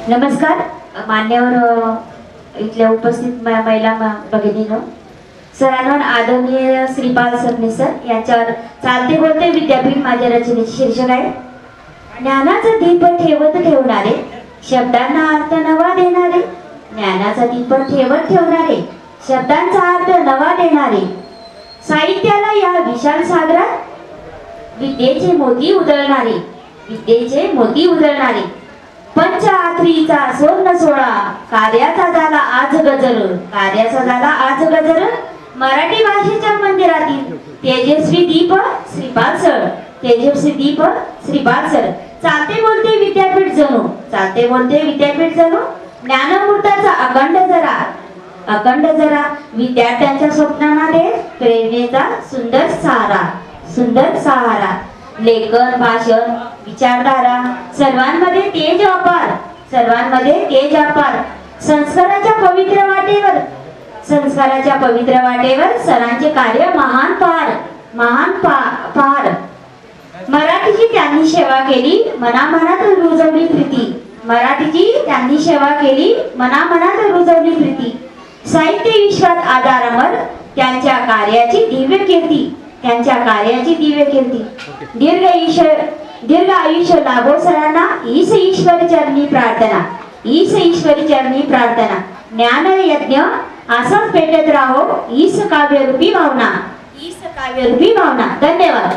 नमस्कार मान्यवर इथल्या उपस्थित महिला भगिनींनो, सरांवर आदरणीय श्रीपाल सरने सर यांच्यावर चालते बोलते विद्यापीठ माझ्या रचनेचे शीर्षक आहे ज्ञानाचा दीप ठेवत ठेवणारे, शब्दांना अर्थ नवा देणारे, ज्ञानाचा दीप ठेवत ठेवणारे, शब्दांचा अर्थ नवा देणारे, साहित्याला या विशाल सागरात विद्येचे मोती उधळणारे, विद्येचे मोती उधळणारे, पंच आखरीचा सुवर्ण सोळा, कार्याचा झाला आज गजर, कार्याचा झाला आज गजर, मराठी भाषेच्या मंदिरातील तेजस्वी दीप श्रीपाल सर, तेजस्वी दीप श्रीपाल सर, चालते बोलते विद्यापीठ जणू, चालते बोलते विद्यापीठ जणू, ज्ञानमूर्ताचा अखंड जरा, विद्यार्थ्यांच्या स्वप्नांना दे प्रेरणेचा सुंदर सहारा, सुंदर सहारा, लेखन भाषण विचारधारा सर्वांमध्ये तेज अपार, सर्वांमध्ये तेज अपार, संस्काराच्या पवित्र वाटेवर, संस्काराच्या पवित्र वाटेवर सरांचे कार्य महान फार, मराठीची त्यांनी सेवा केली, मनामनात रुजवली प्रीती, मराठीची त्यांनी सेवा केली, मनामनात रुजवली प्रीती, साहित्य विश्वात आधार अमर, त्यांच्या कार्याची दिव्य कीर्ती, त्यांच्या कार्याची दिव्य कीर्ती, दीर्घ आयुष्य लाभो सरांना, ईश ईश्वरी चरणी प्रार्थना, ईश ईश्वरी चरणी प्रार्थना, ज्ञान यज्ञ असंच पेटत राहो, ईश काव्यरूपी भावना, ईश काव्यरूपी भावना. धन्यवाद.